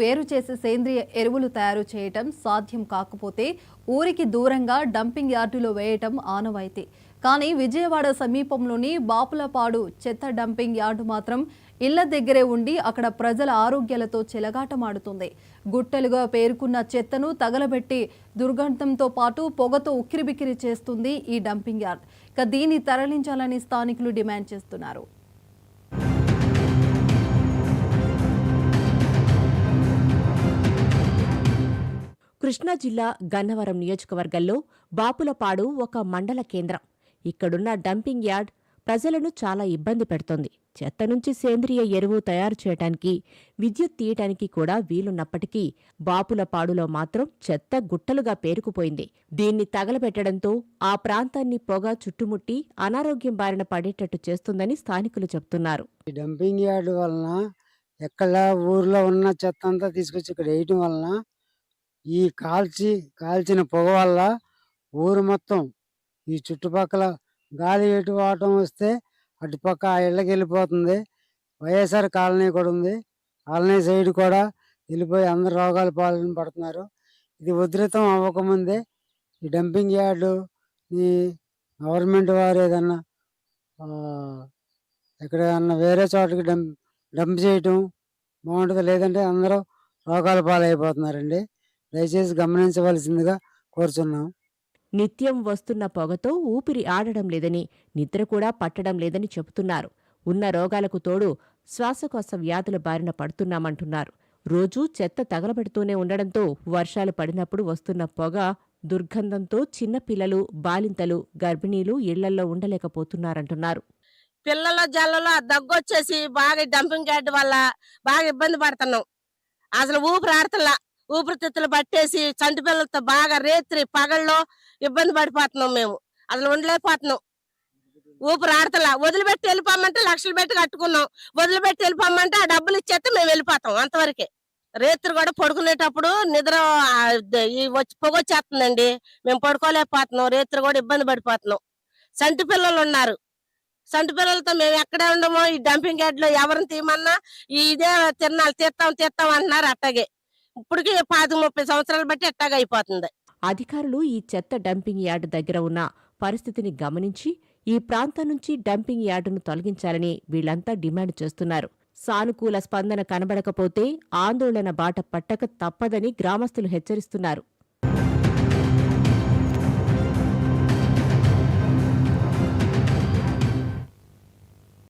వేరు చేసి సేంద్రియ ఎరువులు తయారు చేయటం సాధ్యం కాకపోతే ఊరికి దూరంగా డంపింగ్ యార్డులో వేయటం ఆనవాయితీ. కానీ విజయవాడ సమీపంలోని బాపులపాడు చెత్త డంపింగ్ యార్డు మాత్రం ఇళ్ల దగ్గరే ఉండి అక్కడ ప్రజల ఆరోగ్యాలతో చెలగాటమాడుతుంది. గుట్టలుగా పేరుకున్న చెత్తను తగలబెట్టి దుర్గంధంతో పాటు పొగతో ఉక్కిరిబిక్కిరి చేస్తుంది ఈ డంపింగ్ యార్డ్. దీన్ని తరలించాలని స్థానికులు డిమాండ్ చేస్తున్నారు. కృష్ణా జిల్లా గన్నవరం నియోజకవర్గంలో బాపులపాడు ఒక మండల కేంద్రం. ఇక్కడున్న డంపింగ్ యార్డ్ ప్రజలను చాలా ఇబ్బంది పెడుతోంది. చెత్త నుంచి సేంద్రియ ఎరువు తయారు చేయటానికి, విద్యుత్ తీయటానికి కూడా వీలున్నప్పటికీ బాపులపాడులో మాత్రం చెత్త గుట్టలుగా పేరుకుపోయింది. దీన్ని తగలబెట్టడంతో ఆ ప్రాంతాన్ని పొగ చుట్టుముట్టి అనారోగ్యం బారిన పడేటట్టు చేస్తుందని స్థానికులు చెబుతున్నారు. ఈ డంపింగ్ యార్డ్ వలన ఎక్కడ ఊర్లో ఉన్న చెత్త అంతా తీసుకొచ్చి ఇక్కడ వేయటం వలన ఈ కాల్చిన పొగ వల్ల ఊరు మొత్తం ఈ చుట్టుపక్కల గాలి ఎటు వాటం వస్తే అటుపక్క ఆ ఇళ్ళకి వెళ్ళిపోతుంది. వైఎస్ఆర్ కాలనీ కూడా ఉంది, కాలనీ సైడ్ కూడా వెళ్ళిపోయి అందరు రోగాలు పాలన పడుతున్నారు. ఇది ఉధృతం అవ్వకముందే ఈ డంపింగ్ యార్డు ఈ గవర్నమెంట్ వారు ఏదన్నా ఎక్కడన్నా వేరే చోటకి డంప్ చేయటం బాగుంటుంది. లేదంటే అందరూ రోగాల పాలైపోతున్నారండి. దయచేసి గమనించవలసిందిగా కోరుచున్నాం. నిత్యం వస్తున్న పొగతో ఊపిరి ఆడడం లేదని, నిద్ర కూడా పట్టడం లేదని చెబుతున్నారు. ఉన్న రోగాలకు తోడు శ్వాసకోశ వ్యాధుల బారిన పడుతున్నామంటున్నారు. రోజూ చెత్త తగలబెడుతూనే ఉండడంతో వర్షాలు పడినప్పుడు వస్తున్న పొగ దుర్గంధంతో చిన్నపిల్లలు, బాలింతలు, గర్భిణీలు ఇళ్లల్లో ఉండలేకపోతున్నారంటున్నారు. పిల్లల జల్లలో దగ్గొచ్చేసి బాగా డంపింగ్ యార్డ్ వల్ల బాగా ఇబ్బంది పడుతున్నాం. అసలు ఊపిరాడతల్లా, ఊపిరితిత్తులు పట్టేసి చంటి పిల్లలతో బాగా రేత్రి పగల్లో ఇబ్బంది పడిపోతున్నాం. మేము అసలు ఉండలేకపోతున్నాం. ఊపిరాడతలా. వదిలిపెట్టి వెళ్ళిపోమంటే లక్షలు పెట్టి కట్టుకున్నాం. వదిలిపెట్టి వెళ్ళిపోమంటే ఆ డబ్బులు ఇచ్చేస్తే మేము వెళ్ళిపోతాం. అంతవరకే. రేత్రి కూడా పడుకునేటప్పుడు నిద్ర పొగొచ్చేస్తుందండి. మేము పడుకోలేకపోతున్నాం. రేత్రి కూడా ఇబ్బంది పడిపోతున్నాం. చంటి పిల్లలు ఉన్నారు. చంటి పిల్లలతో మేము ఎక్కడే ఉండమో ఈ డంపింగ్ యార్డ్ లో ఎవరిని తీయమన్నా ఇదే తిరణాలు తీస్తాం అంటున్నారు. అట్టాగే ఇప్పటికి 10-30 సంవత్సరాలు బట్టి ఎట్టాగా అయిపోతుంది. అధికారులు ఈ చెత్త డంపింగ్ యార్డు దగ్గర ఉన్న పరిస్థితిని గమనించి ఈ ప్రాంతం నుంచి డంపింగ్ యార్డును తొలగించాలని వీళ్లంతా డిమాండ్ చేస్తున్నారు. సానుకూల స్పందన కనబడకపోతే ఆందోళన బాట పట్టక తప్పదని గ్రామస్తులు హెచ్చరిస్తున్నారు.